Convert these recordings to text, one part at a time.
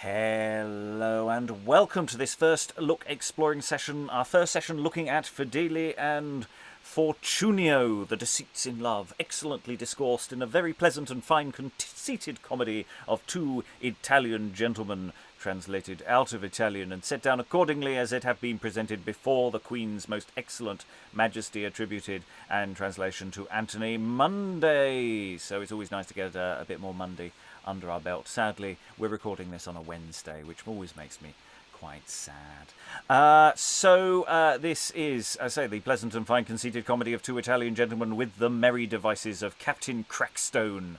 Hello and welcome to this first look exploring session, our first session looking at Fedele and Fortunio, the deceits in love, excellently discoursed in a very pleasant and fine conceited comedy of two Italian gentlemen, translated out of Italian and set down accordingly as it had been presented before the Queen's most excellent majesty attributed, and translation to Anthony Munday. So it's always nice to get a bit more Monday under our belt. Sadly, we're recording this on a Wednesday, which always makes me quite sad. So this is, as I say, the pleasant and fine conceited comedy of two Italian gentlemen with the merry devices of Captain Crackstone.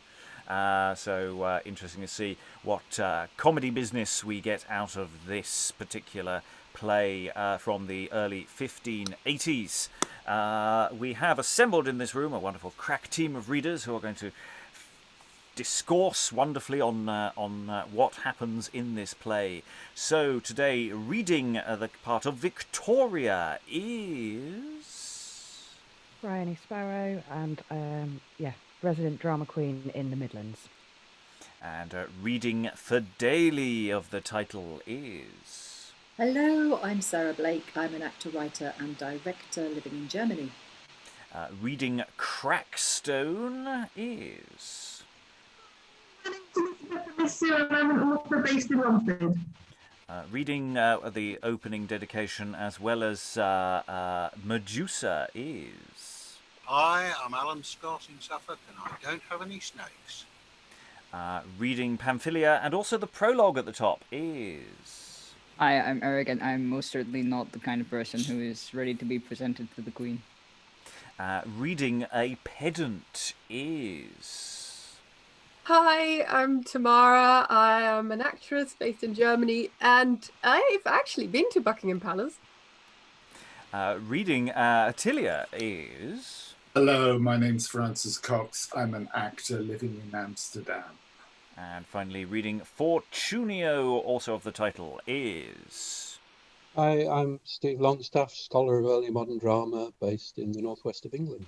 So interesting to see what comedy business we get out of this particular play from the early 1580s. We have assembled in this room a wonderful crack team of readers who are going to discourse wonderfully on what happens in this play. So today, reading the part of Victoria is Briony Sparrow, and resident drama queen in the Midlands. And reading Fedele of the title is... Hello, I'm Sarah Blake. I'm an actor, writer and director living in Germany. Reading Crackstone is... reading the opening dedication as well as Medusa is... Hi, I'm Alan Scott in Suffolk and I don't have any snakes. Reading Pamphila and also the prologue at the top is... Hi, I'm Eric, and I'm most certainly not the kind of person who is ready to be presented to the Queen. Reading a pedant is... Hi, I'm Tamara. I am an actress based in Germany, and I've actually been to Buckingham Palace. Reading Attilia is... Hello, my name's Francis Cox. I'm an actor living in Amsterdam. And finally, reading Fortunio, also of the title, is... Hi, I'm Steve Longstaffe, scholar of early modern drama, based in the northwest of England.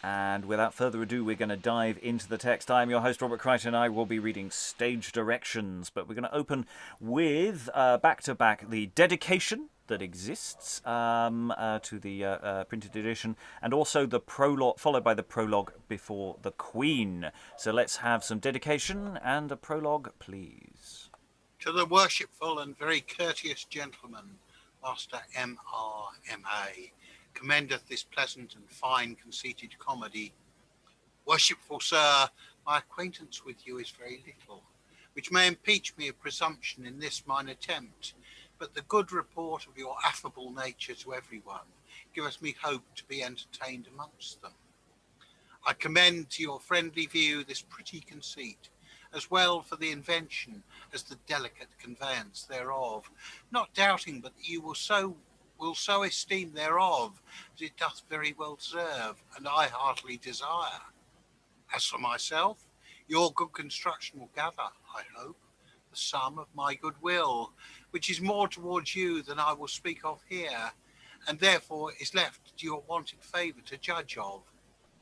And without further ado, we're going to dive into the text. I'm your host, Robert Crighton. I will be reading stage directions, but we're going to open with, back-to-back, the dedication that exists to the printed edition, and also the prologue, followed by the prologue before the Queen. So let's have some dedication and a prologue, please. To the worshipful and very courteous gentleman, Master M.R.M.A., commendeth this pleasant and fine conceited comedy. Worshipful sir, my acquaintance with you is very little, which may impeach me of presumption in this mine attempt, but the good report of your affable nature to everyone giveth me hope to be entertained amongst them. I commend to your friendly view this pretty conceit, as well for the invention as the delicate conveyance thereof, not doubting but that you will so esteem thereof as it doth very well deserve, and I heartily desire. As for myself, your good construction will gather, I hope, the sum of my goodwill, which is more towards you than I will speak of here, and therefore is left to your wonted favour to judge of.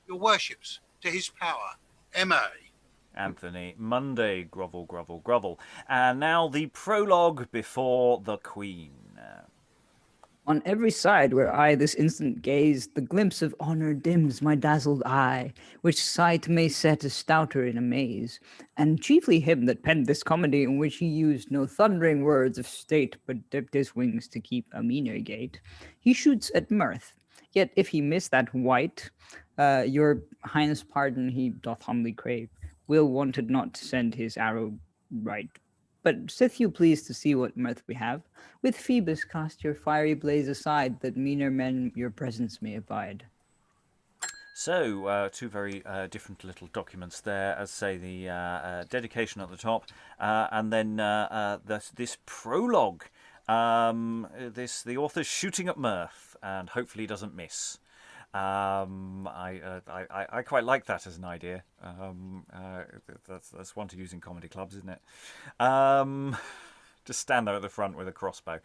Your worships, to his power, M.A. Anthony Munday, grovel, grovel, grovel. And now the prologue before the Queen. On every side where I this instant gaze, the glimpse of honour dims my dazzled eye, which sight may set a stouter in amaze. And chiefly him that penned this comedy, in which he used no thundering words of state, but dipped his wings to keep a meaner gait. He shoots at mirth, yet if he miss that white, your highness pardon he doth humbly crave, will wanted not to send his arrow right. But sith you please to see what mirth we have, with Phoebus cast your fiery blaze aside, that meaner men your presence may abide. So, two very different little documents there, as say the dedication at the top, and then this prologue. The author's shooting at mirth, and hopefully doesn't miss. I quite like that as an idea. That's one to use in comedy clubs, isn't it? Just stand there at the front with a crossbow.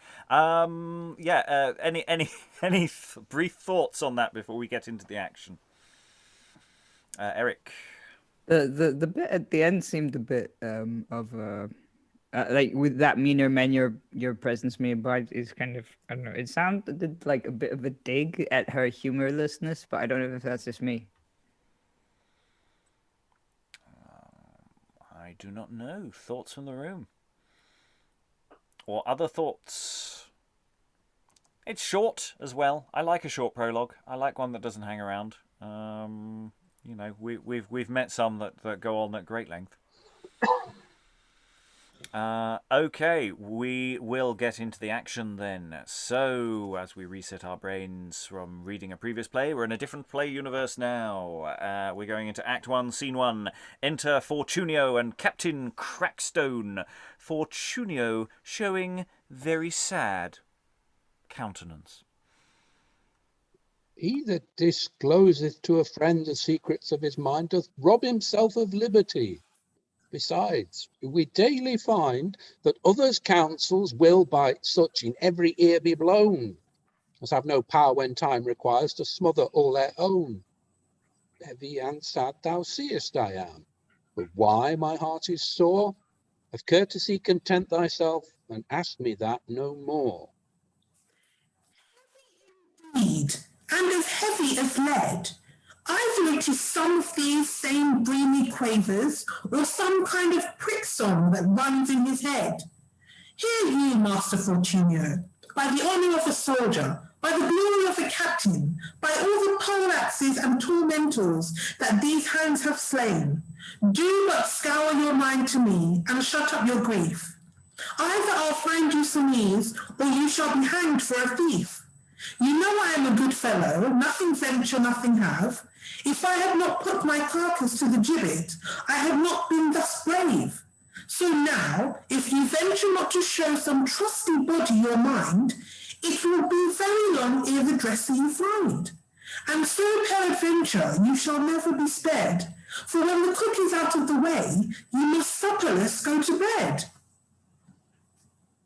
Any brief thoughts on that before we get into the action? Eric. The bit at the end seemed a bit of a Like with that meaner men, your presence may abide is kind of, I don't know. It sounded like a bit of a dig at her humorlessness, but I don't know if that's just me. I do not know. Thoughts from the room? Or other thoughts? It's short as well. I like a short prologue. I like one that doesn't hang around. You know, we've met some that go on at great length. Okay, we will get into the action then. So, as we reset our brains from reading a previous play, we're in a different play universe now. We're going into Act 1, Scene 1. Enter Fortunio and Captain Crackstone. Fortunio showing very sad countenance. He that discloseth to a friend the secrets of his mind doth rob himself of liberty. Besides, we daily find that others' counsels will by such in every ear be blown, as have no power when time requires to smother all their own. Heavy and sad thou seest I am, but why my heart is sore? Of courtesy content thyself, and ask me that no more. Indeed, and as heavy as lead. I've noticed some of these same Briony quavers, or some kind of prick song that runs in his head. Hear ye, Master Fortunio, by the honour of a soldier, by the glory of a captain, by all the poleaxes and tormentors that these hands have slain, do but scour your mind to me, and shut up your grief. Either I'll find you some ease, or you shall be hanged for a thief. You know I am a good fellow, nothing venture, nothing have. If I had not put my carcass to the gibbet, I had not been thus brave. So now, if you venture not to show some trusty body your mind, it will be very long ere the dresser you find. And so peradventure you shall never be spared, for when the cook is out of the way, you must supperless go to bed.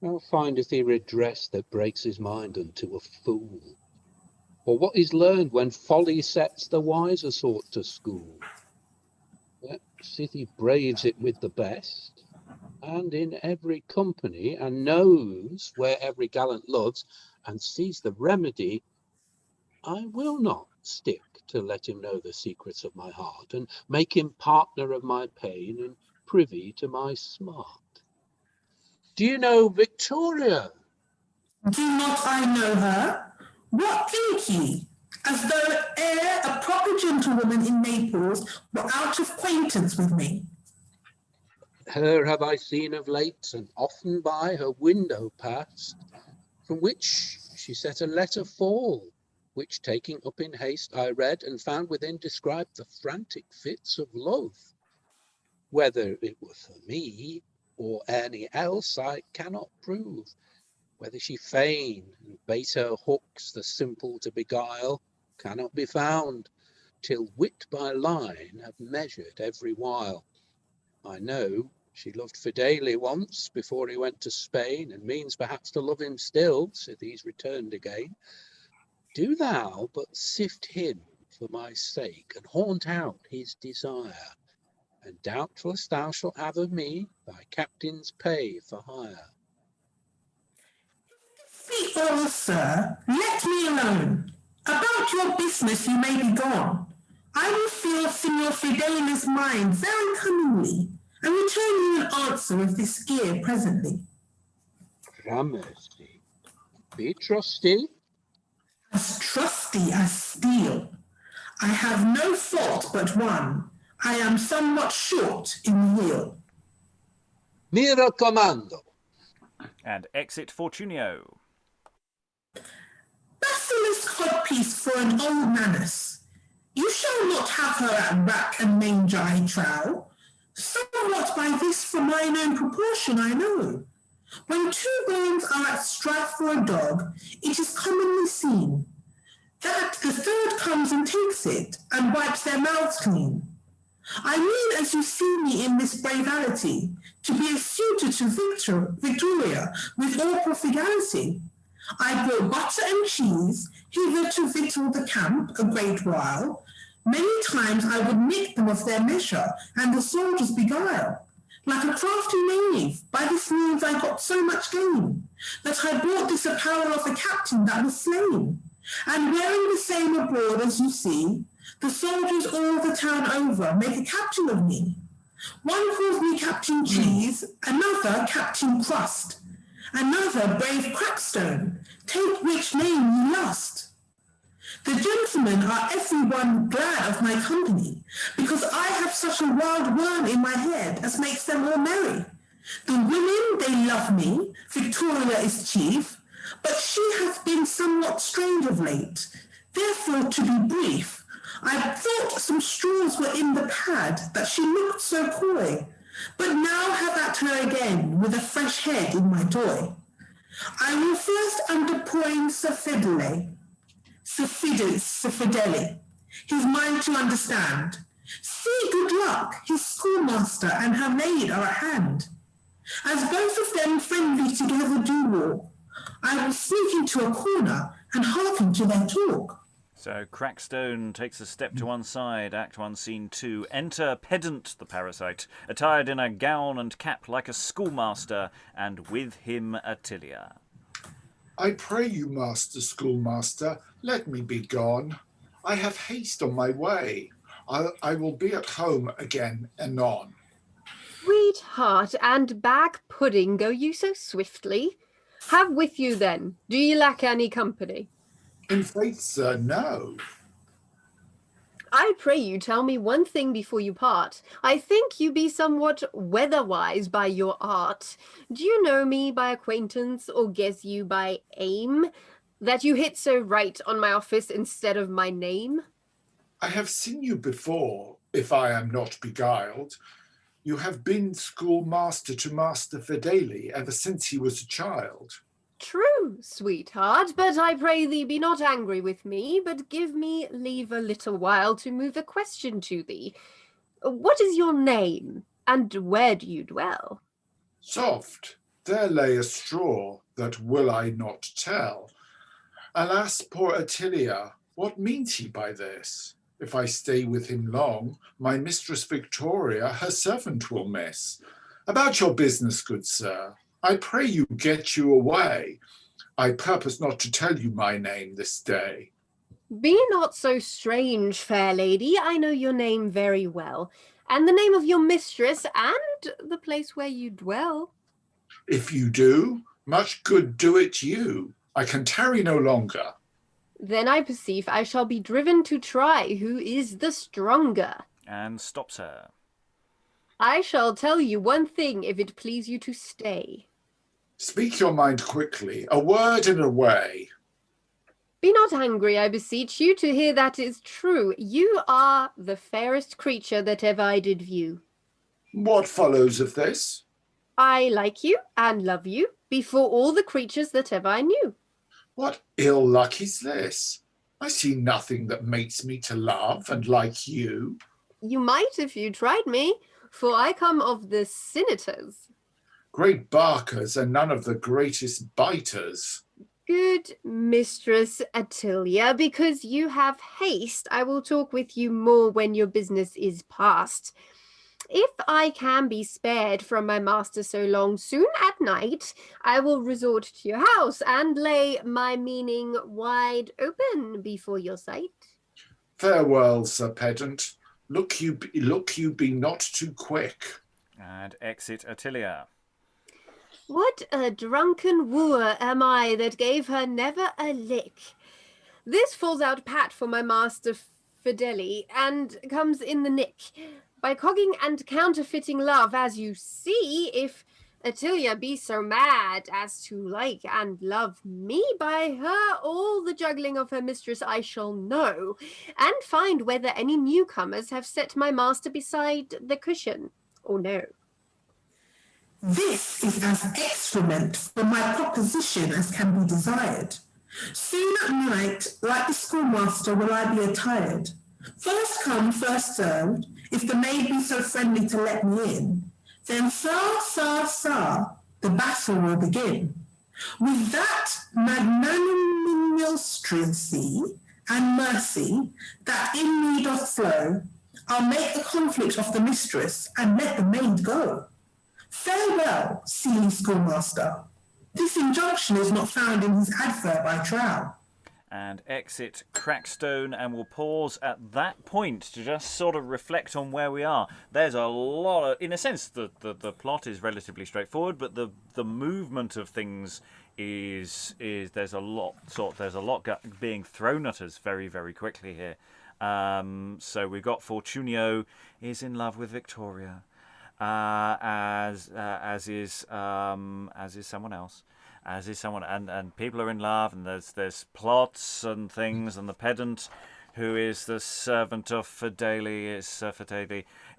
How findeth he redress that breaks his mind unto a fool? Or what is learned when folly sets the wiser sort to school? Yet sith he braves it with the best, and in every company, and knows where every gallant loves, and sees the remedy, I will not stick to let him know the secrets of my heart, and make him partner of my pain, and privy to my smart. Do you know Victoria? Do not I know her? What think ye? As though ere a proper gentlewoman in Naples were out of acquaintance with me. Her have I seen of late, and often by her window passed, from which she set a letter fall, which taking up in haste I read, and found within described the frantic fits of love. Whether it were for me, or any else, I cannot prove. Whether she feign and bait her hooks the simple to beguile, cannot be found, till wit by line have measured every while. I know she loved Fedele once before he went to Spain, and means perhaps to love him still, sith he's returned again. Do thou but sift him for my sake, and haunt out his desire, and doubtless thou shalt have of me thy captain's pay for hire. Speak all, sir, let me alone. About your business you may be gone. I will feel Signor Fedele's mind very cunningly, and return you an answer of this gear presently. Gramercy, be trusty. As trusty as steel. I have no fault but one. I am somewhat short in the heel. Mi raccomando. And exit Fortunio. Basilisk codpiece for an old Manus. You shall not have her at rack and manger, I trow. Somewhat by this for mine own proportion I know. When two bones are at strife for a dog, it is commonly seen that the third comes and takes it, and wipes their mouths clean. I mean, as you see me in this bravality, to be a suitor to Victoria with all prodigality. I brought butter and cheese hither to victual the camp a great while. Many times I would make them of their measure, and the soldiers beguile. Like a crafty knave, by this means I got so much gain, that I bought this apparel of the captain that was slain. And wearing the same abroad as you see, the soldiers all the town over make a captain of me. One calls me Captain Cheese, another Captain Crust, another Brave Crackstone, take which name you lust. The gentlemen are everyone glad of my company, because I have such a wild worm in my head as makes them all merry. The women, they love me, Victoria is chief, but she hath been somewhat strange of late. Therefore, to be brief, I thought some straws were in the pad, that she looked so coy, but now have at her again, with a fresh head in my toy. I will first underpoint Sir Fedele, his mind to understand. See, good luck, his schoolmaster and her maid are at hand. As both of them friendly together do walk, I will sneak into a corner and hearken to their talk. So Crackstone takes a step to one side. Act 1, Scene 2. Enter Pedant, the parasite, attired in a gown and cap like a schoolmaster, and with him Attilia. I pray you, master schoolmaster, let me be gone. I have haste on my way. I will be at home again anon. Sweetheart, and bag pudding go you so swiftly? Have with you then. Do you lack any company? In faith, sir, no. I pray you tell me one thing before you part. I think you be somewhat weatherwise by your art. Do you know me by acquaintance, or guess you by aim, that you hit so right on my office instead of my name? I have seen you before, if I am not beguiled. You have been schoolmaster to Master Fedele ever since he was a child. True, sweetheart, but I pray thee be not angry with me, but give me leave a little while to move a question to thee. What is your name, and where do you dwell? Soft, there lay a straw, that will I not tell. Alas, poor Attilia, what means he by this? If I stay with him long, my mistress Victoria her servant will miss. About your business, good sir, I pray you get you away. I purpose not to tell you my name this day. Be not so strange, fair lady. I know your name very well, and the name of your mistress, and the place where you dwell. If you do, much good do it you. I can tarry no longer. Then I perceive I shall be driven to try who is the stronger. And stops her. I shall tell you one thing, if it please you to stay. Speak your mind quickly, a word and away. Be not angry, I beseech you, to hear that is true. You are the fairest creature that ever I did view. What follows of this? I like you and love you before all the creatures that ever I knew. What ill luck is this? I see nothing that makes me to love and like you. You might if you tried me, for I come of the senators. Great barkers and none of the greatest biters. Good Mistress Attilia, because you have haste, I will talk with you more when your business is past. If I can be spared from my master so long, soon at night, I will resort to your house and lay my meaning wide open before your sight. Farewell, Sir Pedant. Look you be not too quick. And exit Attilia. What a drunken wooer am I that gave her never a lick. This falls out pat for my master Fedele, and comes in the nick. By cogging and counterfeiting love, as you see, if Attilia be so mad as to like and love me, by her all the juggling of her mistress I shall know, and find whether any newcomers have set my master beside the cushion, or no. This is as excrement for my proposition as can be desired. Soon at night, like the schoolmaster, will I be attired. First come, first served, if the maid be so friendly to let me in. Then, sir, the battle will begin. With that magnanimity and mercy that in me doth flow, I'll make the conflict of the mistress and let the maid go. Farewell, silly schoolmaster. This injunction is not found in his advert by Trow. And exit Crackstone, and we'll pause at that point to just sort of reflect on where we are. There's a lot of, in a sense, the plot is relatively straightforward, but the movement of things is there's a lot being thrown at us very, very quickly here. So we've got Fortunio is in love with Victoria, as is someone else. As is someone, and people are in love, and there's plots and things, and the pedant, who is the servant of Fedele,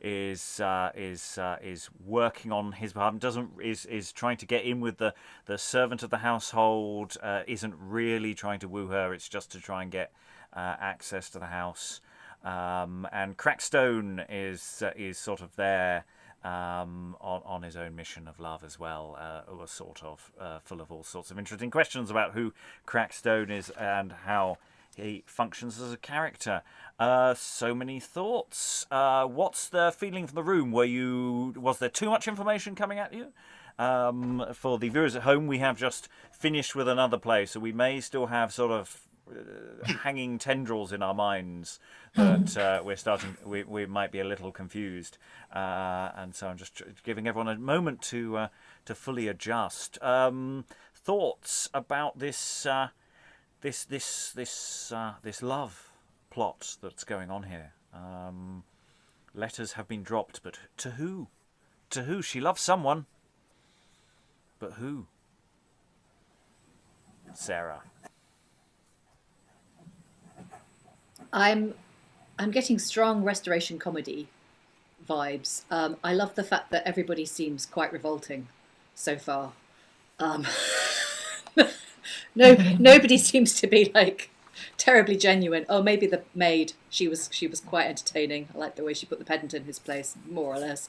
is working on his behalf. Is trying to get in with the servant of the household. Isn't really trying to woo her. It's just to try and get access to the house. And Crackstone is sort of there. On his own mission of love as well, was sort of full of all sorts of interesting questions about who Crackstone is and how he functions as a character. So many thoughts. What's the feeling from the room? Was there too much information coming at you? For the viewers at home, we have just finished with another play, so we may still have sort of hanging tendrils in our minds that we might be a little confused, and so I'm just giving everyone a moment to fully adjust. Thoughts about this love plot that's going on here. Letters have been dropped, but to who? To who? She loves someone, but who? Sarah. I'm getting strong restoration comedy vibes. I love the fact that everybody seems quite revolting so far. Nobody seems to be like terribly genuine. Oh, maybe the maid. She was quite entertaining. I like the way she put the pedant in his place, more or less.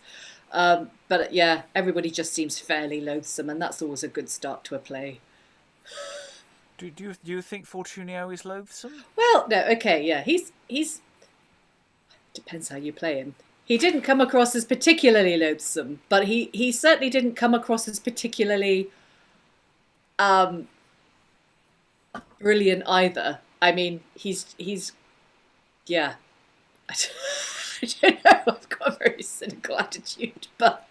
But yeah, everybody just seems fairly loathsome, and that's always a good start to a play. Do you think Fortunio is loathsome? Well, no, okay, yeah, he's depends how you play him. He didn't come across as particularly loathsome, but he certainly didn't come across as particularly brilliant either. I mean, he's yeah. I don't know. I've got a very cynical attitude, but.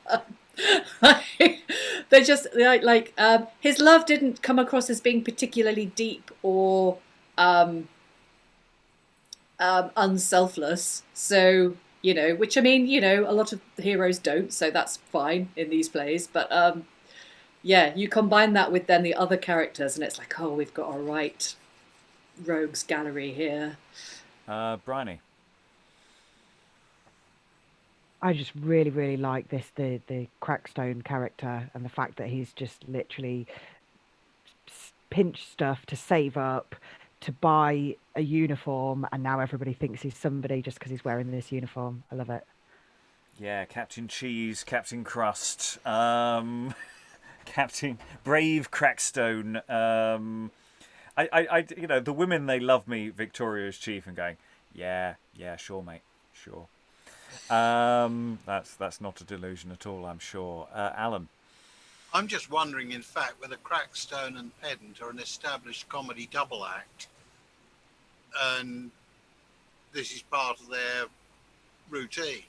They just like his love didn't come across as being particularly deep or unselfless. So which I mean, a lot of heroes don't. So that's fine in these plays. But yeah, you combine that with then the other characters, and it's like, oh, we've got a right rogues gallery here. Briony. I just really, really like the Crackstone character, and the fact that he's just literally pinched stuff to save up to buy a uniform, and now everybody thinks he's somebody just because he's wearing this uniform. I love it. Yeah, Captain Cheese, Captain Crust, Captain Brave Crackstone. I the women, they love me, Victoria's chief, and going, yeah, sure, mate, sure. That's not a delusion at all, I'm sure. Alan. I'm just wondering, in fact, whether Crackstone and Pedant are an established comedy double act, and this is part of their routine,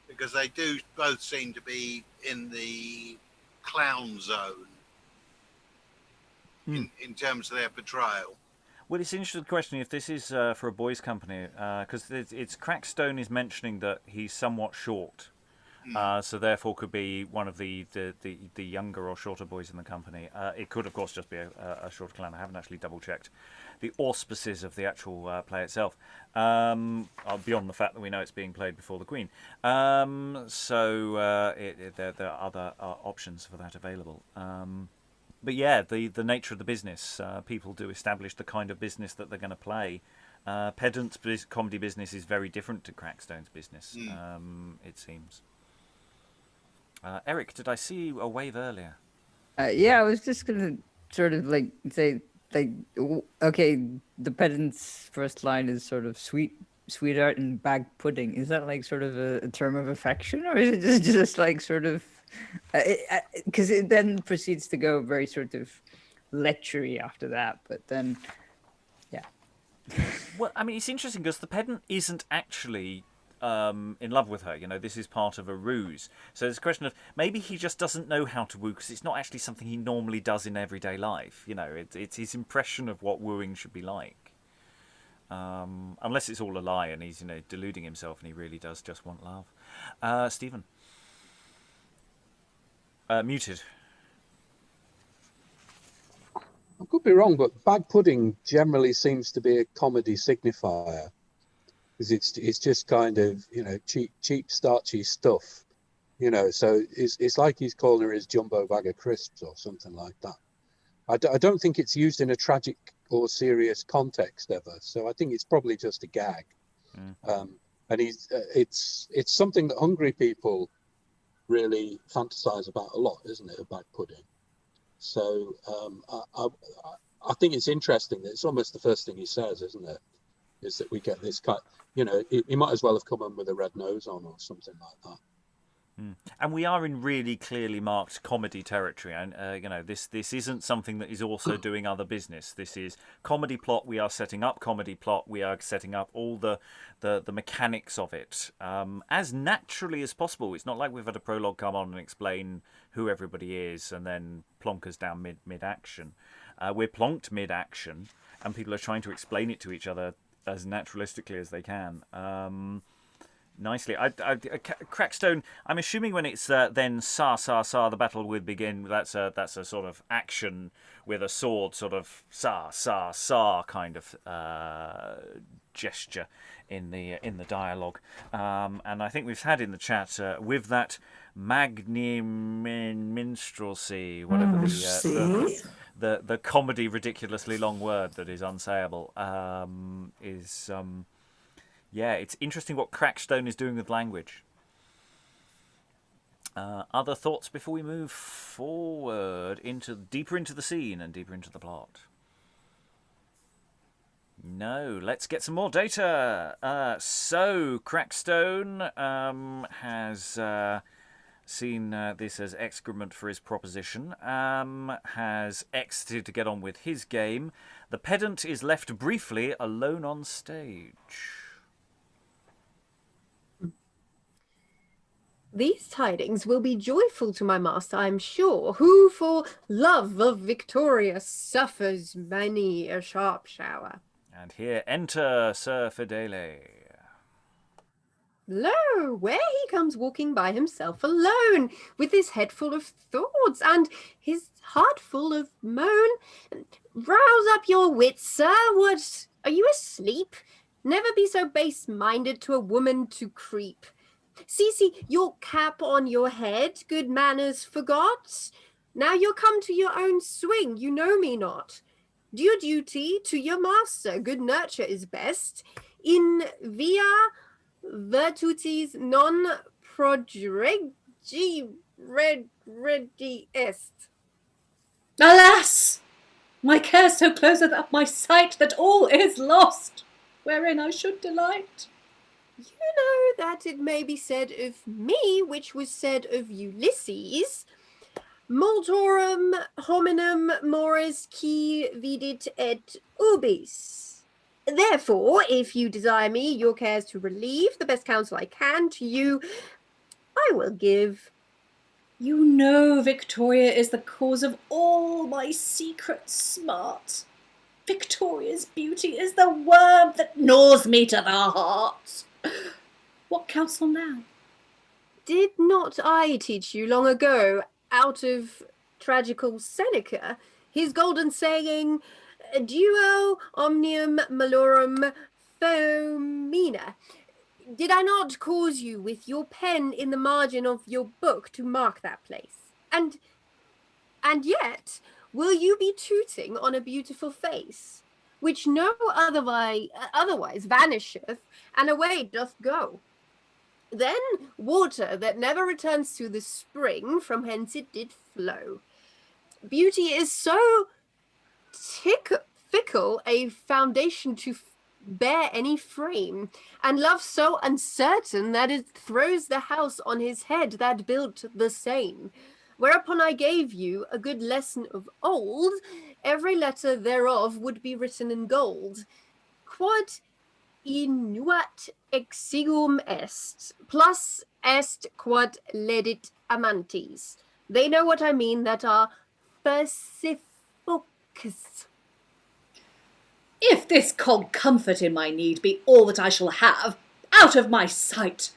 because they do both seem to be in the clown zone in terms of their portrayal. Well, it's an interesting question if this is for a boys' company, because it's Crackstone is mentioning that he's somewhat short, so therefore could be one of the younger or shorter boys in the company. It could, of course, just be a shorter clown. I haven't actually double-checked the auspices of the actual play itself, beyond the fact that we know it's being played before the Queen. So there are other options for that available. But yeah, the nature of the business, people do establish the kind of business that they're going to play. Pedant's comedy business is very different to Crackstone's business, it seems. Eric, did I see a wave earlier? Yeah, I was just going to sort of say, okay, the Pedant's first line is sort of sweet sweetheart and bag pudding, is that like sort of a term of affection, or is it just like sort of, because it then proceeds to go very sort of lechery after that, but then, yeah. Well, I mean, it's interesting because the pedant isn't actually in love with her. You know, this is part of a ruse. So there's a question of maybe he just doesn't know how to woo because it's not actually something he normally does in everyday life. You know, it's his impression of what wooing should be like. Unless it's all a lie and he's, you know, deluding himself and he really does just want love. Stephen. Muted. I could be wrong, but bag pudding generally seems to be a comedy signifier, because it's just kind of, you know, cheap starchy stuff, you know. So it's like he's calling her his jumbo bag of crisps or something like that. I don't think it's used in a tragic or serious context ever. So I think it's probably just a gag. And it's something that hungry people really fantasize about a lot, isn't it? A bag pudding. So I think it's interesting that it's almost the first thing he says, isn't it? Is that we get this kind, you know, he might as well have come in with a red nose on or something like that. And we are in really clearly marked comedy territory, and you know, this isn't something that is also doing other business. This is comedy plot. We are setting up comedy plot. We are setting up all the mechanics of it as naturally as possible. It's not like we've had a prologue come on and explain who everybody is and then plonk us down mid action. We're plonked mid action, and people are trying to explain it to each other as naturalistically as they can. Nicely. Crackstone, I'm assuming when it's then sa, the battle would begin, that's a sort of action with a sword, sort of sa kind of gesture in the dialogue. And I think we've had in the chat, with that minstrelsy, whatever the comedy ridiculously long word that is unsayable, is... yeah, it's interesting what Crackstone is doing with language. Other thoughts before we move forward deeper into the scene and deeper into the plot? No, let's get some more data. So Crackstone has seen this as excrement for his proposition, has exited to get on with his game. The pedant is left briefly alone on stage. These tidings will be joyful to my master, I am sure, who for love of Victoria suffers many a sharp shower. And here enter Sir Fedele. Lo, where he comes walking by himself alone, with his head full of thoughts, and his heart full of moan. Rouse up your wits, sir. What, are you asleep? Never be so base-minded to a woman to creep. See, your cap on your head, good manners forgot. Now you're come to your own swing, you know me not. Do your duty to your master, good nurture is best. In via virtutis non progeregi redi est. Alas! My care so closeth up my sight that all is lost, wherein I should delight. You know that it may be said of me, which was said of Ulysses, multorum hominum mores qui vidit et ubis. Therefore, if you desire me your cares to relieve, the best counsel I can to you, I will give. You know Victoria is the cause of all my secret smart. Victoria's beauty is the worm that gnaws me to the heart. What counsel now? Did not I teach you long ago, out of tragical Seneca, his golden saying, duo omnium malorum fomina? Did I not cause you with your pen in the margin of your book to mark that place? And yet, will you be tooting on a beautiful face, which no otherwise vanisheth, and away doth go? Then water that never returns to the spring from hence it did flow. Beauty is so fickle a foundation to bear any frame, and love so uncertain that it throws the house on his head that built the same. Whereupon I gave you a good lesson of old, every letter thereof would be written in gold. Quod inuat exigum est, plus est quod ledit amantis. They know what I mean that are versifocus. If this cold comfort in my need be all that I shall have, out of my sight!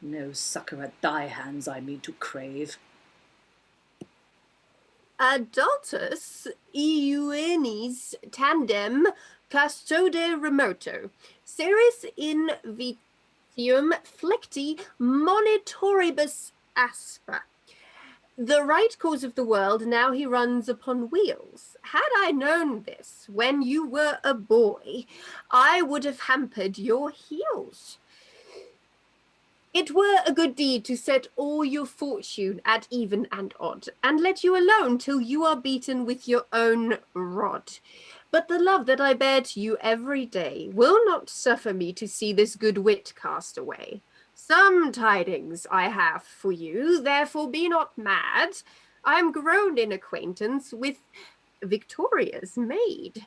No succour at thy hands I mean to crave. Adultus iuenis tandem custode remoto, seris in vitium flecti monitoribus aspera. The right cause of the world now he runs upon wheels. Had I known this when you were a boy, I would have hampered your heels. It were a good deed to set all your fortune at even and odd, and let you alone till you are beaten with your own rod. But the love that I bear to you every day will not suffer me to see this good wit cast away. Some tidings I have for you, therefore be not mad. I am grown in acquaintance with Victoria's maid,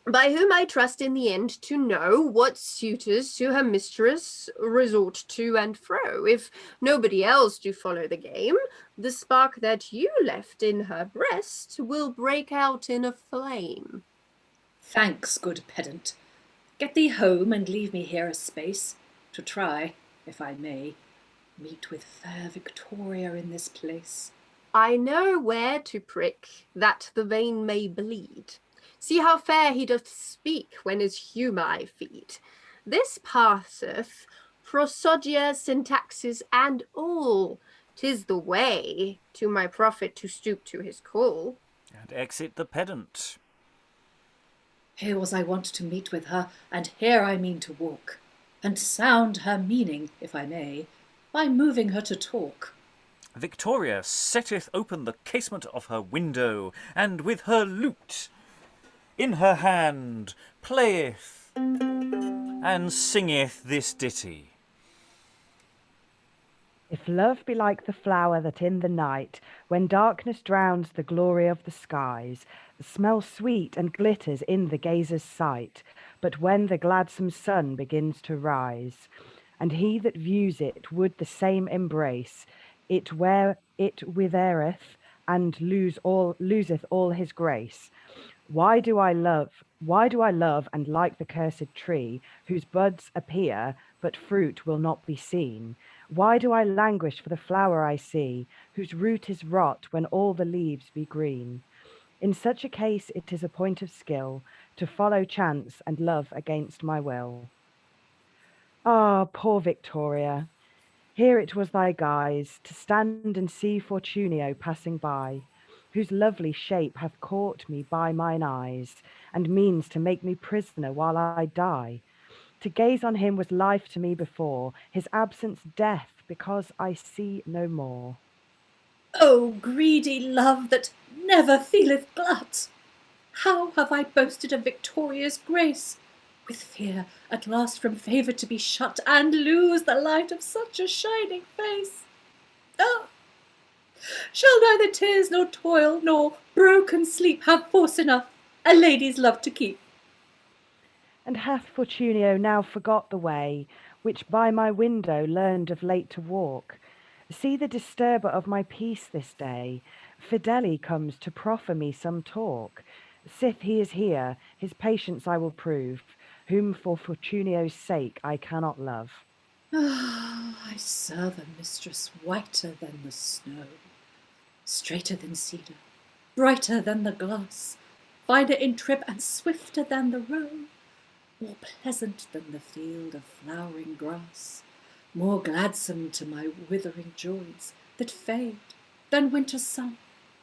by whom I trust in the end to know what suitors to her mistress resort to and fro. If nobody else do follow the game, the spark that you left in her breast will break out in a flame. Thanks, good pedant. Get thee home and leave me here a space, to try, if I may, meet with fair Victoria in this place. I know where to prick, that the vein may bleed. See how fair he doth speak when his humour I feed. This passeth prosodia, syntaxes, and all. 'Tis the way to my prophet to stoop to his call. And exit the pedant. Here was I wont to meet with her, and here I mean to walk, and sound her meaning, if I may, by moving her to talk. Victoria setteth open the casement of her window, and with her lute in her hand playeth and singeth this ditty. If love be like the flower that in the night, when darkness drowns the glory of the skies, smells sweet and glitters in the gazer's sight, but when the gladsome sun begins to rise, and he that views it would the same embrace, it where it withereth and loseth all his grace. Why do I love and like the cursed tree, whose buds appear, but fruit will not be seen? Why do I languish for the flower I see, whose root is rot when all the leaves be green? In such a case it is a point of skill to follow chance and love against my will. Ah, poor Victoria! Here it was thy guise, to stand and see Fortunio passing by, whose lovely shape hath caught me by mine eyes, and means to make me prisoner while I die. To gaze on him was life to me before, his absence death, because I see no more. O greedy love that never feeleth glut! How have I boasted of Victoria's grace, with fear at last from favour to be shut, and lose the light of such a shining face! Oh! Shall neither tears nor toil nor broken sleep have force enough a lady's love to keep? And hath Fortunio now forgot the way, which by my window learned of late to walk? See the disturber of my peace this day, Fedele comes to proffer me some talk. Sith he is here, his patience I will prove, whom for Fortunio's sake I cannot love. Ah, I serve a mistress whiter than the snow, straighter than cedar, brighter than the glass, finer in trip and swifter than the roe, more pleasant than the field of flowering grass, more gladsome to my withering joys that fade than winter's sun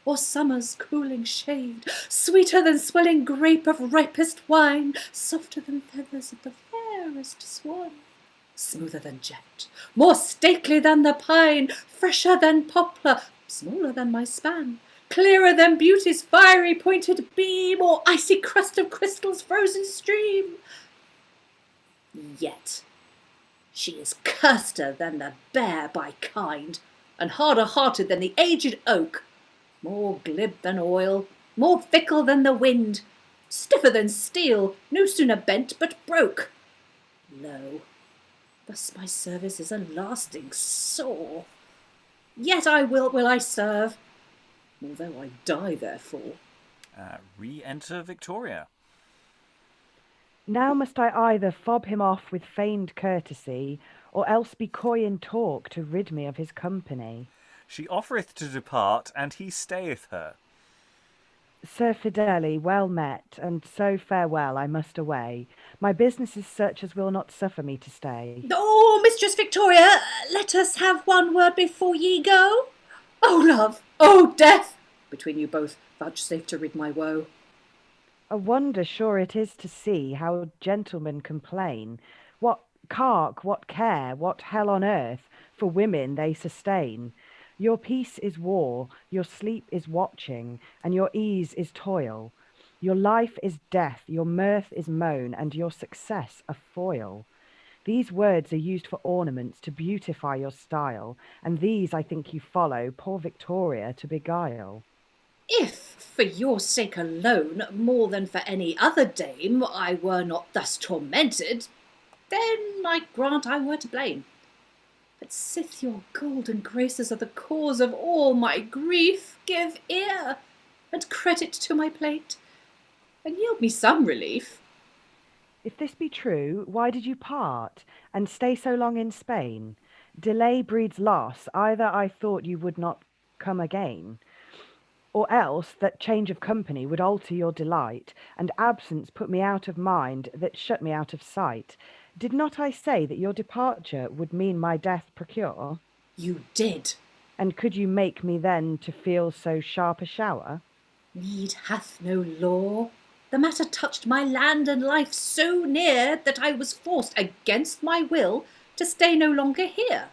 or summer's cooling shade, sweeter than swelling grape of ripest wine, softer than feathers of the fairest swan, smoother than jet, more stately than the pine, fresher than poplar, smaller than my span, clearer than beauty's fiery pointed beam, or icy crust of crystal's frozen stream. Yet she is curster than the bear by kind, and harder-hearted than the aged oak, more glib than oil, more fickle than the wind, stiffer than steel, no sooner bent but broke. Lo, thus my service is a lasting sore. Yet I will I serve, although I die therefore. Re-enter Victoria. Now must I either fob him off with feigned courtesy, or else be coy in talk to rid me of his company. She offereth to depart, and he stayeth her. Sir Fedele, well met, and so farewell, I must away. My business is such as will not suffer me to stay. Oh, Mistress Victoria, let us have one word before ye go. Oh, love, oh, death, between you both, vouchsafe to rid my woe. A wonder sure it is to see how gentlemen complain. What cark, what care, what hell on earth for women they sustain. Your peace is war, your sleep is watching, and your ease is toil. Your life is death, your mirth is moan, and your success a foil. These words are used for ornaments to beautify your style, and these I think you follow poor Victoria to beguile. If, for your sake alone, more than for any other dame, I were not thus tormented, then I grant I were to blame. But sith your golden graces are the cause of all my grief, give ear, and credit to my plate, and yield me some relief. If this be true, why did you part, and stay so long in Spain? Delay breeds loss, either I thought you would not come again, or else that change of company would alter your delight, and absence put me out of mind, that shut me out of sight. Did not I say that your departure would mean my death procure? You did. And could you make me then to feel so sharp a shower? Need hath no law. The matter touched my land and life so near that I was forced, against my will, to stay no longer here.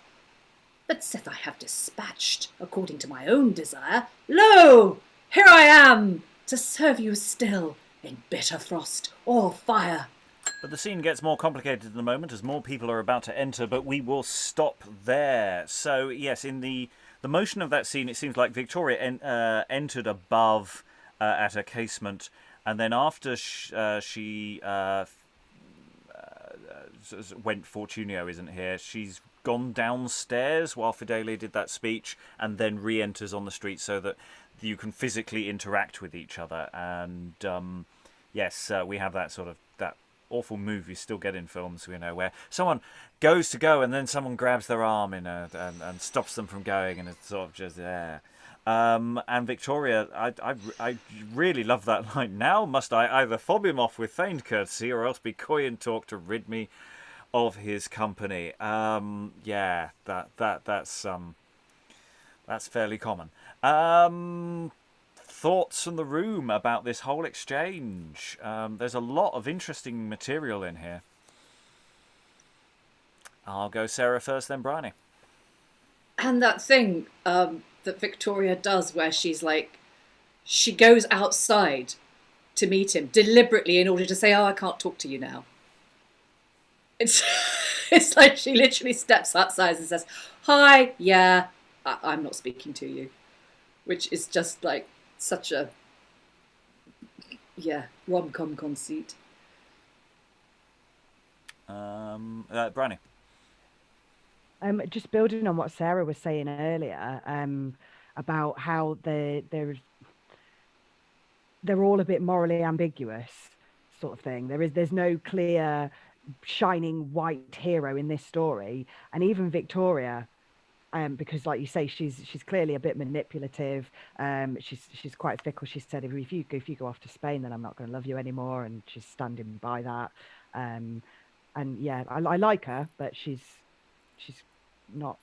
But sith I have dispatched, according to my own desire, lo, here I am, to serve you still, in bitter frost or fire. But the scene gets more complicated in a moment as more people are about to enter, but we will stop there. So, yes, in the motion of that scene, it seems like Victoria entered above at a casement, and then after she went, Fortunio isn't here, she's gone downstairs while Fedele did that speech, and then re-enters on the street so that you can physically interact with each other. And yes, we have that sort of that awful move you still get in films, you know, where someone goes to go and then someone grabs their arm and stops them from going, and it's sort of just there. And Victoria, I really love that line. Now must I either fob him off with feigned courtesy, or else be coy in talk to rid me of his company. Yeah, that's fairly common. Thoughts from the room about this whole exchange? There's a lot of interesting material in here. I'll go Sarah first, then Briony. And that thing that Victoria does where she's like, she goes outside to meet him deliberately in order to say, oh, I can't talk to you now. It's it's like she literally steps outside and says, hi, yeah, I'm not speaking to you. Which is just like such a, yeah, rom-com conceit. Briony. Just building on what Sarah was saying earlier, about how they're all a bit morally ambiguous, sort of thing. There's no clear shining white hero in this story, and even Victoria, because like you say, she's clearly a bit manipulative. She's quite fickle. She said, if you go off to Spain, then I'm not going to love you anymore, and she's standing by that. And yeah, I like her, but she's not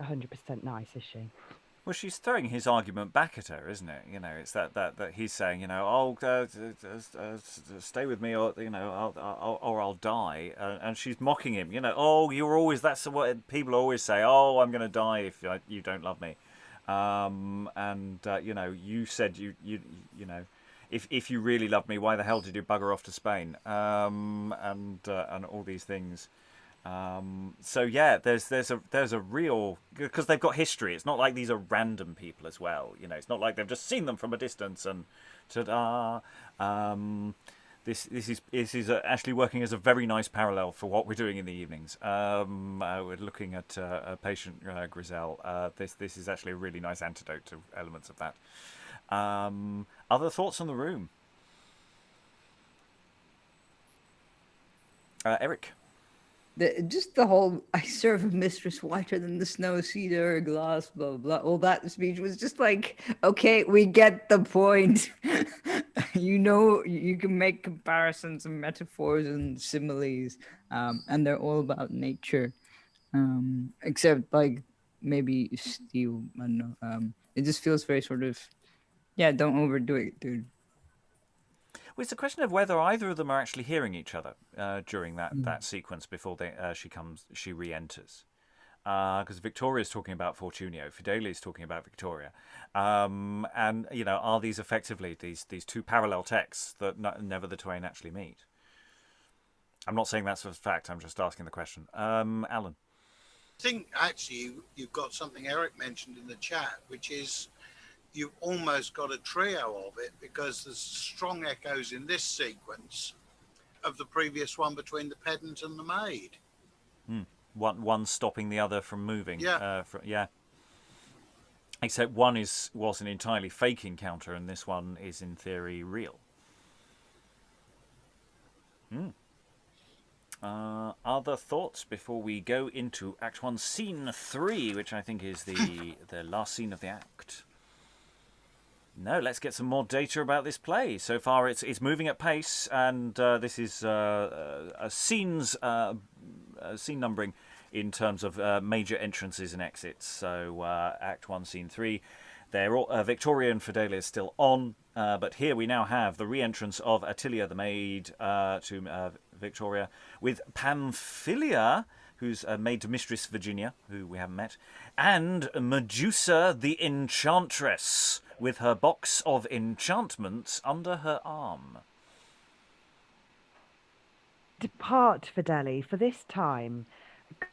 100% nice, is she? Well, she's throwing his argument back at her, isn't it? You know, it's that he's saying, you know, oh, stay with me, or you know, I'll die, and she's mocking him. You know, oh, you're always, that's what people always say. Oh, I'm going to die if you don't love me, and you know, you said you know, if you really loved me, why the hell did you bugger off to Spain? And all these things. So yeah, there's a real, because they've got history. It's not like these are random people as well. It's not like they've just seen them from a distance and ta-da. This is actually working as a very nice parallel for what we're doing in the evenings. We're looking at a patient Griselle. This is actually a really nice antidote to elements of that. Other thoughts on the room? Eric? Just the whole "I serve a mistress whiter than the snow, cedar, glass, blah, blah, blah," all that speech was just like, okay, we get the point. You can make comparisons and metaphors and similes, and they're all about nature. Except, like, maybe steel, I don't know. It just feels very sort of, yeah, don't overdo it, dude. Well, it's a question of whether either of them are actually hearing each other during that sequence before she re-enters. Because Victoria's talking about Fortunio, Fedele is talking about Victoria, and are these effectively these two parallel texts that never the twain actually meet? I'm not saying that's a fact. I'm just asking the question. Alan, I think actually you've got something Eric mentioned in the chat, which is, you've almost got a trio of it, because there's strong echoes in this sequence of the previous one between the pedant and the maid. One stopping the other from moving. Yeah. Except one was an entirely fake encounter, and this one is in theory real. Other thoughts before we go into Act 1, Scene 3, which I think is the last scene of the act? No, let's get some more data about this play. So far, it's moving at pace, and this is a scene numbering in terms of major entrances and exits. So Act 1, Scene 3, they're all, Victoria and Fedele is still on, but here we now have the re-entrance of Attilia, the maid, to Victoria, with Pamphila, who's maid to Mistress Virginia, who we haven't met, and Medusa, the enchantress, with her box of enchantments under her arm. Depart, Fedele, for this time.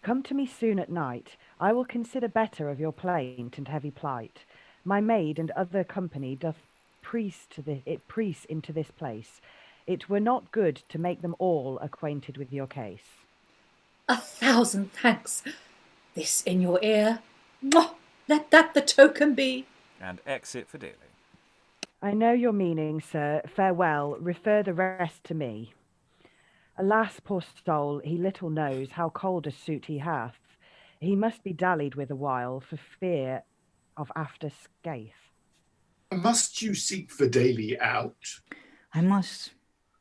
Come to me soon at night. I will consider better of your plaint and heavy plight. My maid and other company doth priest into this place. It were not good to make them all acquainted with your case. 1,000 thanks. This in your ear. Mwah! Let that the token be. And exit Fedele. I know your meaning, sir. Farewell. Refer the rest to me. Alas, poor soul, he little knows how cold a suit he hath. He must be dallied with a while for fear of after scathe. Must you seek Fedele out? I must.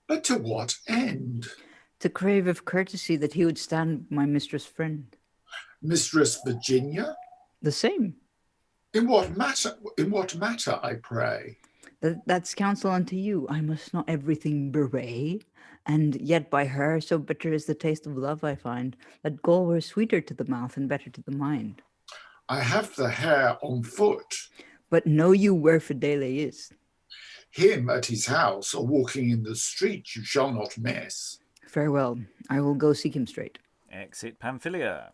But to what end? To crave of courtesy that he would stand my mistress' friend. Mistress Virginia? The same. In what matter, I pray? That's counsel unto you. I must not everything bewray. And yet by her, so bitter is the taste of love, I find, that gall were sweeter to the mouth and better to the mind. I have the hair on foot. But know you where Fedele is? Him at his house, or walking in the street, you shall not miss. Farewell. I will go seek him straight. Exit Pamphila.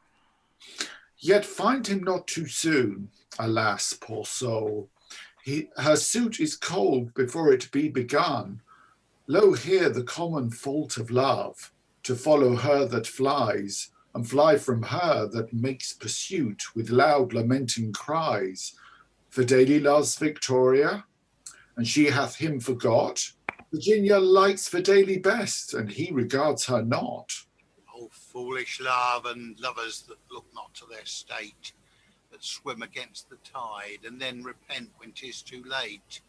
Yet find him not too soon. Alas, poor soul. Her suit is cold before it be begun. Lo here the common fault of love, to follow her that flies, and fly from her that makes pursuit with loud lamenting cries. Fedele loves Victoria, and she hath him forgot. Virginia likes Fedele best, and he regards her not. Oh, foolish love, and lovers that look not to their state, that swim against the tide, and then repent when 'tis too late.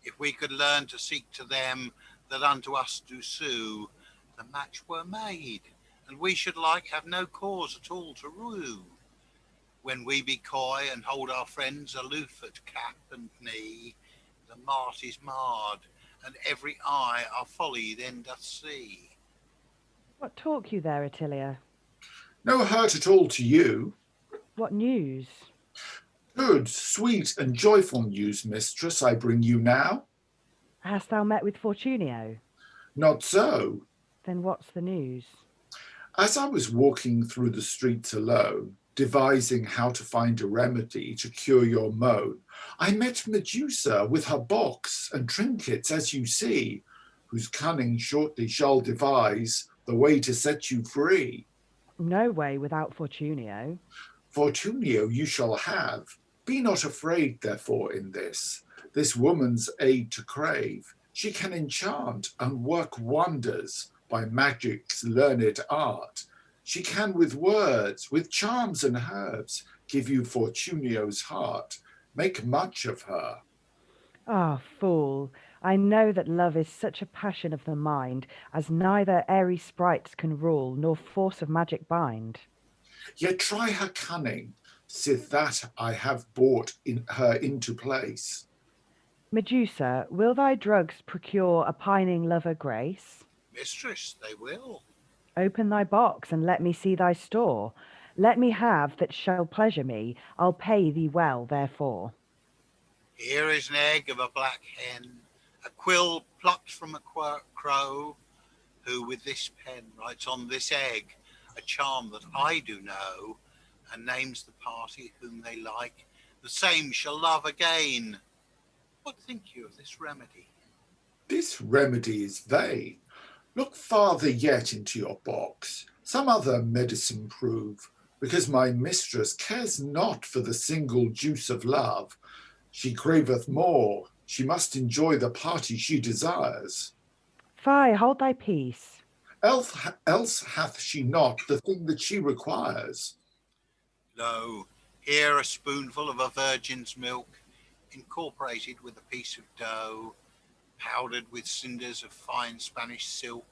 If we could learn to seek to them that unto us do sue, the match were made, and we should have no cause at all to rue. When we be coy and hold our friends aloof at cap and knee, the mart is marred, and every eye our folly then doth see. What talk you there, Attilia? No hurt at all to you. What news? Good, sweet, and joyful news, mistress, I bring you now. Hast thou met with Fortunio? Not so. Then what's the news? As I was walking through the streets alone, devising how to find a remedy to cure your moan, I met Medusa with her box and trinkets, as you see, whose cunning shortly shall devise the way to set you free. No way without Fortunio. Fortunio you shall have. Be not afraid, therefore, in this woman's aid to crave. She can enchant and work wonders by magic's learned art. She can with words, with charms and herbs, give you Fortunio's heart. Make much of her. Ah, fool, I know that love is such a passion of the mind as neither airy sprites can rule nor force of magic bind. Yet try her cunning, sith that I have brought her into place. Medusa, will thy drugs procure a pining lover grace? Mistress, they will. Open thy box and let me see thy store. Let me have that shall pleasure me, I'll pay thee well therefore. Here is an egg of a black hen, a quill plucked from a crow, who with this pen writes on this egg a charm that I do know, and names the party whom they like, the same shall love again. What think you of this remedy? This remedy is vain. Look farther yet into your box. Some other medicine prove, because my mistress cares not for the single juice of love. She craveth more. She must enjoy the party she desires. Fie, hold thy peace. Else hath she not the thing that she requires. Lo, here a spoonful of a virgin's milk, incorporated with a piece of dough, powdered with cinders of fine Spanish silk,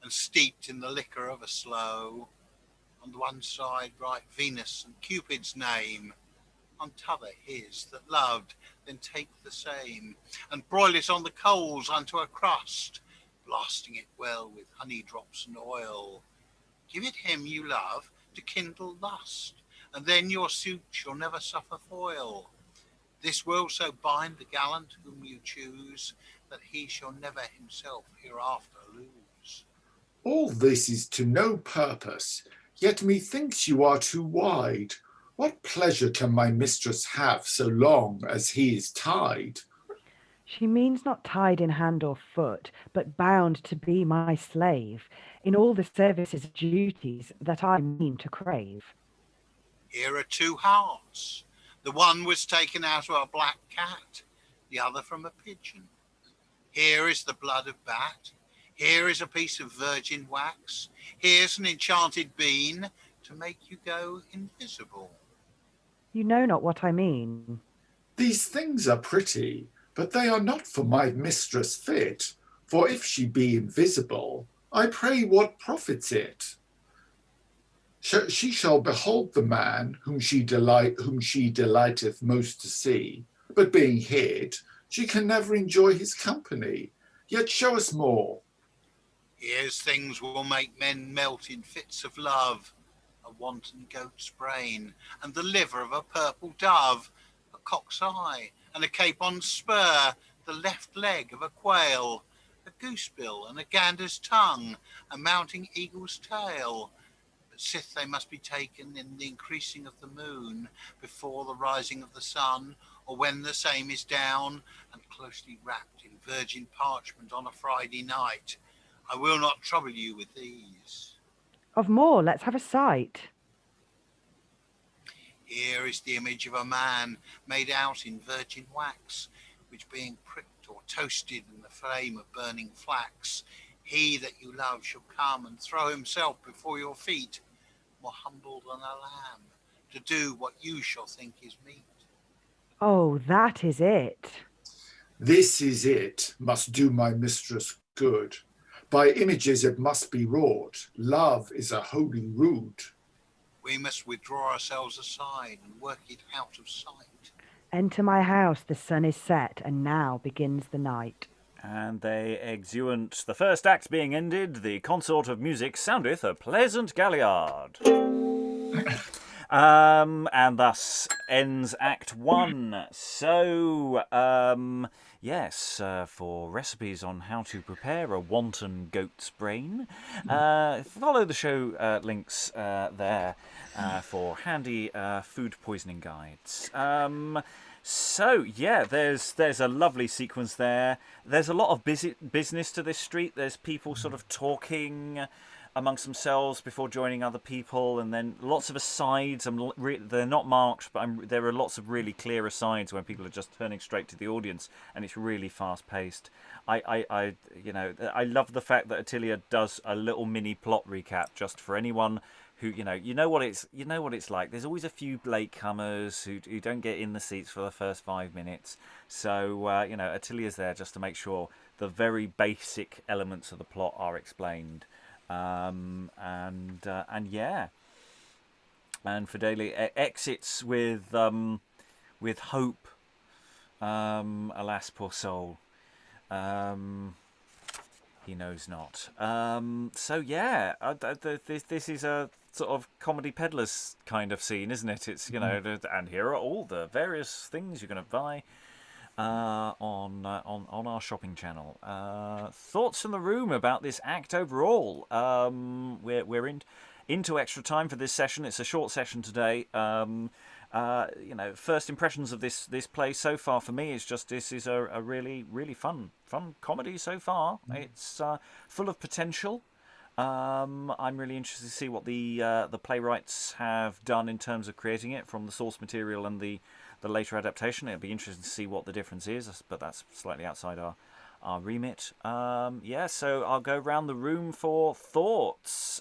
and steeped in the liquor of a sloe. On one side write Venus and Cupid's name, on t'other his that loved, then take the same, and broil it on the coals unto a crust, blasting it well with honey drops and oil. Give it him you love to kindle lust, and then your suit shall never suffer foil. This will so bind the gallant whom you choose, that he shall never himself hereafter lose. All this is to no purpose, yet methinks you are too wide. What pleasure can my mistress have so long as he is tied? She means not tied in hand or foot, but bound to be my slave, in all the services and duties that I mean to crave. Here are two hearts. The one was taken out of a black cat, the other from a pigeon. Here is the blood of bat. Here is a piece of virgin wax. Here's an enchanted bean to make you go invisible. You know not what I mean. These things are pretty, but they are not for my mistress fit. For if she be invisible, I pray what profits it? She shall behold the man whom she delighteth most to see, but being hid, she can never enjoy his company. Yet show us more. Here's things will make men melt in fits of love, a wanton goat's brain, and the liver of a purple dove, a cock's eye, and a capon spur, the left leg of a quail, a goosebill and a gander's tongue, a mounting eagle's tail. But sith they must be taken in the increasing of the moon, before the rising of the sun, or when the same is down, and closely wrapped in virgin parchment on a Friday night, I will not trouble you with these. Of more, let's have a sight. Here is the image of a man made out in virgin wax, which being pricked or toasted in the flame of burning flax, he that you love shall come and throw himself before your feet, more humble than a lamb, to do what you shall think is meet. Oh, that is it. This is it, must do my mistress good. By images it must be wrought. Love is a holy root. We must withdraw ourselves aside and work it out of sight. Enter my house, the sun is set, and now begins the night. And they exeunt. The first act being ended, the consort of music soundeth a pleasant galliard. And thus ends Act 1. So, yes, for recipes on how to prepare a wanton goat's brain, follow the show links there for handy food poisoning guides. So, yeah, there's a lovely sequence there. There's a lot of business to this street. There's people sort of talking amongst themselves before joining other people, and then lots of asides. They're not marked, but there are lots of really clear asides when people are just turning straight to the audience, and it's really fast paced. I love the fact that Attilia does a little mini plot recap just for anyone who you know what it's like. There's always a few latecomers who don't get in the seats for the first 5 minutes. So Attilia's there just to make sure the very basic elements of the plot are explained. And Fedele exits with hope. Alas, poor soul. He knows not. This is a sort of comedy peddlers kind of scene, isn't it? It's and here are all the various things you're going to buy on our shopping channel. Thoughts from the room about this act overall? We're into extra time for this session. It's a short session today. First impressions of this play so far for me is just this is a really really fun comedy so far. It's full of potential. I'm really interested to see what the playwrights have done in terms of creating it from the source material and the later adaptation. It'll be interesting to see what the difference is, but that's slightly outside our remit. So I'll go around the room for thoughts.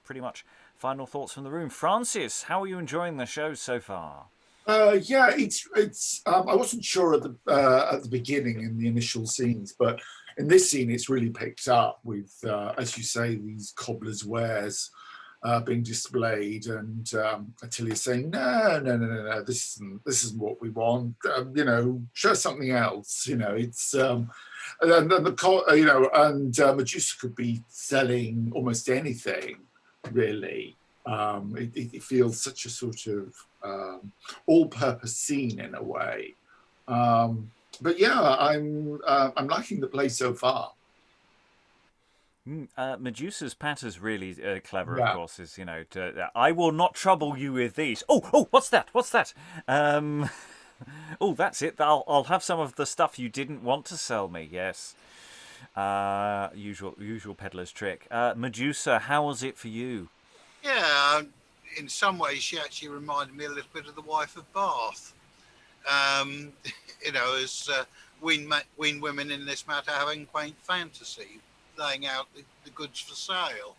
Pretty much final thoughts from the room. Francis, how are you enjoying the show so far? It's. I wasn't sure at the beginning in the initial scenes, but in this scene, it's really picked up with, as you say, these cobbler's wares being displayed, and Attilia saying, "No, this isn't what we want. Show something else. It's." And then Medusa could be selling almost anything, really. It feels such a sort of all-purpose scene in a way. But yeah, I'm liking the play so far. Medusa's patter's really clever, of course. Is I will not trouble you with these. Oh, what's that? Oh, that's it. I'll have some of the stuff you didn't want to sell me. Yes. Usual peddler's trick. Medusa, how was it for you? Yeah, in some ways she actually reminded me a little bit of the wife of Bath. As wean women in this matter having quaint fantasy, laying out the goods for sale.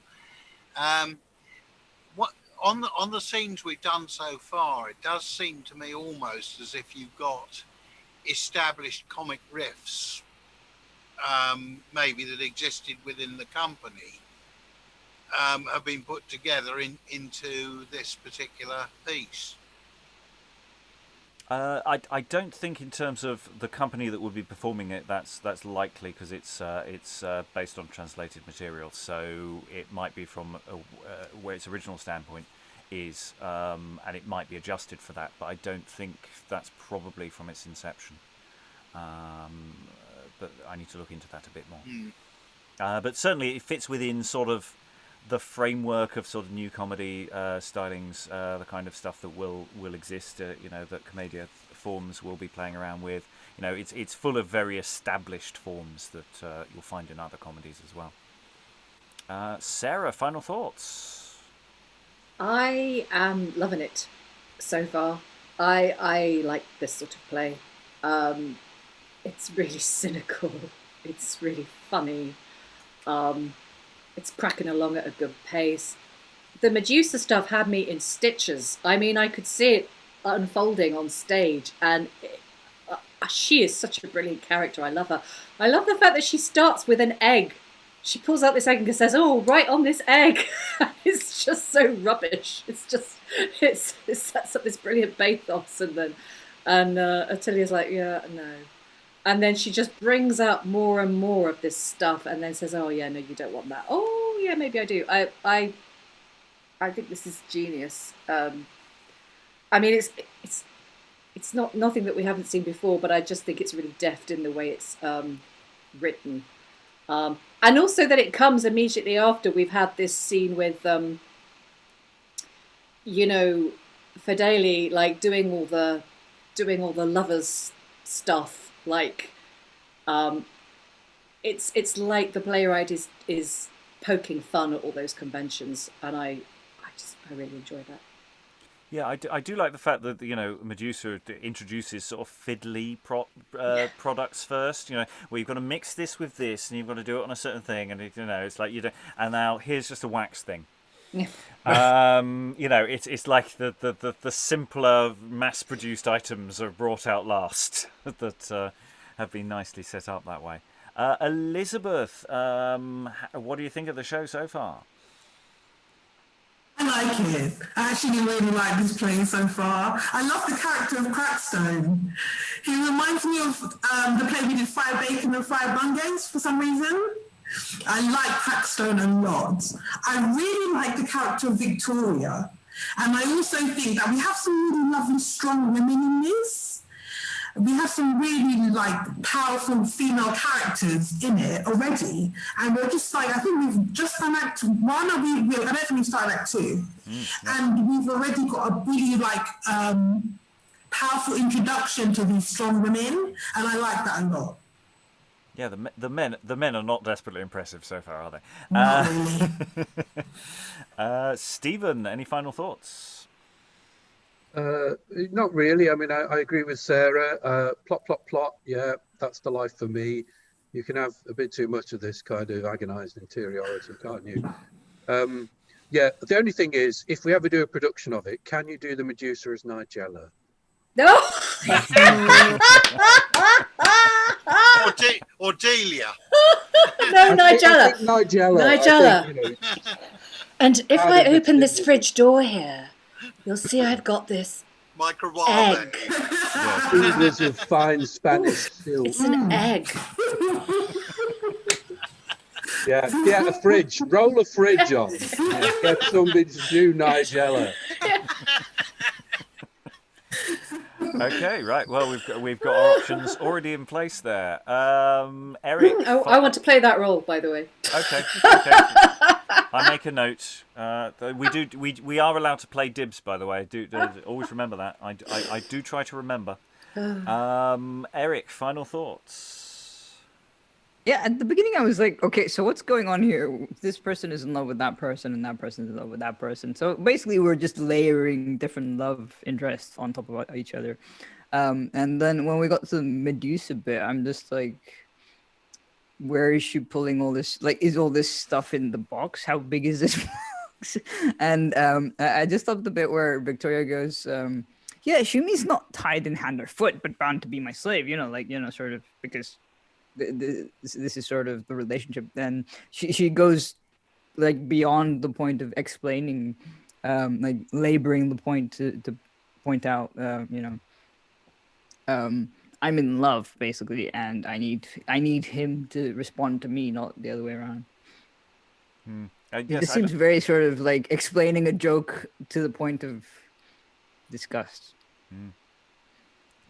What on the scenes we've done so far, it does seem to me almost as if you've got established comic riffs, maybe that existed within the company, have been put together into this particular piece. I don't think in terms of the company that would be performing it that's likely, because it's based on translated material, so it might be from where its original standpoint is, and it might be adjusted for that, but I don't think that's probably from its inception. But I need to look into that a bit more. But certainly it fits within sort of the framework of sort of new comedy stylings, the kind of stuff that will exist, that Commedia forms will be playing around with. It's full of very established forms that you'll find in other comedies as well. Sarah, final thoughts? I am loving it so far. I like this sort of play. It's really cynical. It's really funny. It's cracking along at a good pace. The Medusa stuff had me in stitches. I mean, I could see it unfolding on stage, and she is such a brilliant character. I love her. I love the fact that she starts with an egg. She pulls out this egg and says, "Oh, right on this egg." It's just so rubbish. It sets up this brilliant bathos, and Attilia's like, "Yeah, no." And then she just brings up more and more of this stuff, and then says, "Oh yeah, no, you don't want that. Oh yeah, maybe I do." I think this is genius. I mean, it's not nothing that we haven't seen before, but I just think it's really deft in the way it's written, and also that it comes immediately after we've had this scene with Fedele like doing all the lovers stuff. Like, it's like the playwright is poking fun at all those conventions, and I really enjoy that. Yeah, I do like the fact that Medusa introduces sort of fiddly products first. Where you've got to mix this with this, and you've got to do it on a certain thing, and it's like and now here's just a wax thing. It's like the simpler mass-produced items are brought out last that have been nicely set up that way. Elizabeth, what do you think of the show so far? I like it. I actually really like this play so far. I love the character of Crackstone. He reminds me of the play we did, Fire Bacon and Fire Bungays, for some reason. I like Crackstone a lot. I really like the character of Victoria. And I also think that we have some really lovely, strong women in this. We have some really powerful female characters in it already, and we're just I think we've just done Act 1, or I don't think we've started Act 2, and we've already got a really powerful introduction to these strong women, and I like that a lot. Yeah, the men are not desperately impressive so far, are they? Not really. Stephen, any final thoughts? Not really. I mean, I agree with Sarah. Plot. Yeah, that's the life for me. You can have a bit too much of this kind of agonised interiority, can't you? Yeah, the only thing is, if we ever do a production of it, can you do the Medusa as Nigella? No! or Delia. No, Nigella. Nigella. And if I open this fridge door here, you'll see I've got this egg. There's a fine Spanish silk. It's an egg. Yeah, get a fridge. Roll a fridge on. Yeah, get somebody to do Nigella. Okay, right. Well, we've got our options already in place there. Eric, I want to play that role, by the way. Okay. I make a note. We are allowed to play dibs, by the way. Do always remember that. I do try to remember. Eric, final thoughts. Yeah, at the beginning I was like, okay, so what's going on here? This person is in love with that person, and that person is in love with that person. So basically we're just layering different love interests on top of each other. And then when we got to the Medusa bit, I'm just like, where is she pulling all this? Like, is all this stuff in the box? How big is this box? And I just love the bit where Victoria goes, yeah, Shumi's not tied in hand or foot, but bound to be my slave, sort of, because this is sort of the relationship. And she goes like beyond the point of explaining, like laboring the point to point out, I'm in love basically, and I need him to respond to me, not the other way around. It seems very sort of like explaining a joke to the point of disgust.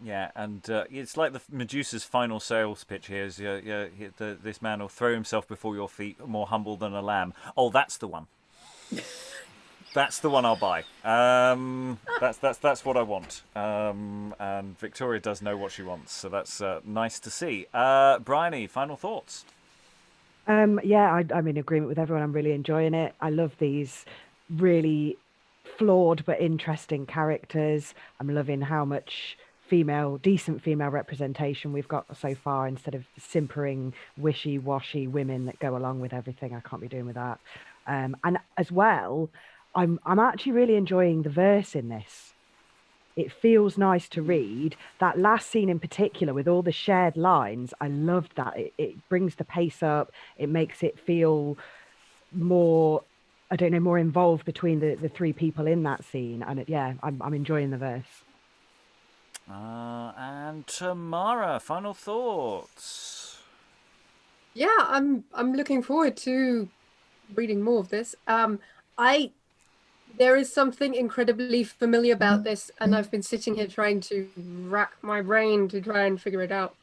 Yeah, and it's like the Medusa's final sales pitch here is, this man will throw himself before your feet, more humble than a lamb. Oh, that's the one. That's the one I'll buy. That's what I want. And Victoria does know what she wants, so that's nice to see. Briony, final thoughts? Yeah, I'm in agreement with everyone. I'm really enjoying it. I love these really flawed but interesting characters. I'm loving how much decent female representation we've got so far, instead of simpering, wishy-washy women that go along with everything. I can't be doing with that. And as well, I'm actually really enjoying the verse in this. It feels nice to read. That last scene in particular, with all the shared lines, I loved that. It brings the pace up. It makes it feel more, more involved between the three people in that scene. And I'm enjoying the verse. And Tamara, final thoughts? Yeah, I'm looking forward to reading more of this. I There is something incredibly familiar about this, and I've been sitting here trying to rack my brain to try and figure it out.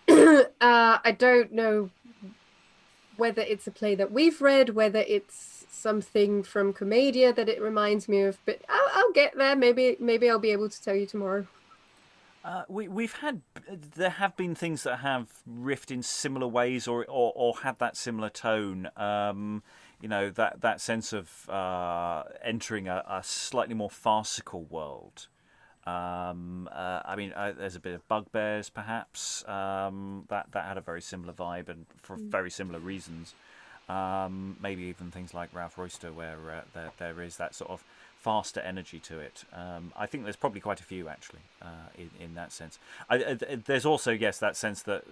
I don't know whether it's a play that we've read, whether it's something from Commedia that it reminds me of, but I'll get there. Maybe I'll be able to tell you tomorrow. There have been things that have riffed in similar ways or had that similar tone. That sense of entering a slightly more farcical world. There's a bit of Bugbears, perhaps. That had a very similar vibe and for very similar reasons. Maybe even things like Ralph Royster, where there is that sort of faster energy to it. I think there's probably quite a few actually in that sense. There's also, yes, that sense that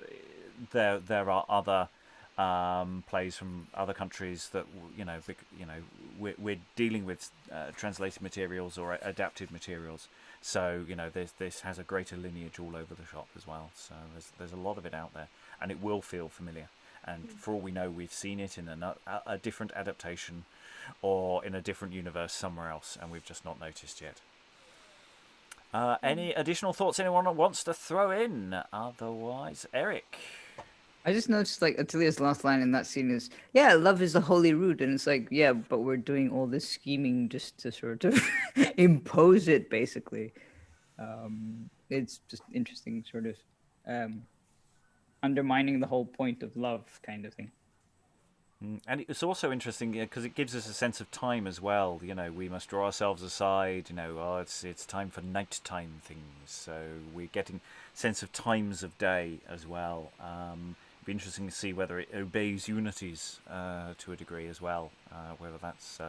there are other plays from other countries that we're dealing with translated materials or adapted materials. So this has a greater lineage all over the shop as well. So there's a lot of it out there, and it will feel familiar. And for all we know, we've seen it in a different adaptation or in a different universe somewhere else, and we've just not noticed yet. Any additional thoughts anyone wants to throw in? Otherwise, Eric. I just noticed, like, Attilia's last line in that scene is, "Yeah, love is the holy root," and it's like, yeah, but we're doing all this scheming just to sort of impose it, basically. It's just interesting, sort of undermining the whole point of love, kind of thing. And it's also interesting because it gives us a sense of time as well. We must draw ourselves aside. It's time for nighttime things. So we're getting sense of times of day as well. It'd be interesting to see whether it obeys unities to a degree as well. Whether that's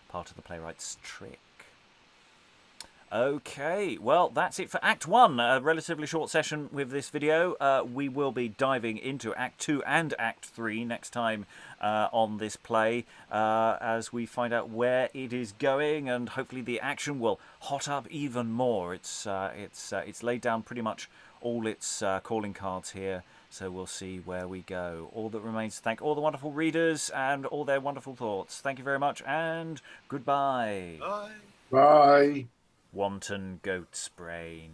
part of the playwright's trick. Okay, well, that's it for Act 1, a relatively short session with this video. We will be diving into Act 2 and Act 3 next time on this play as we find out where it is going, and hopefully the action will hot up even more. It's laid down pretty much all its calling cards here, so we'll see where we go. All that remains to thank all the wonderful readers and all their wonderful thoughts. Thank you very much, and goodbye. Bye. Bye. Wanton goat's brain.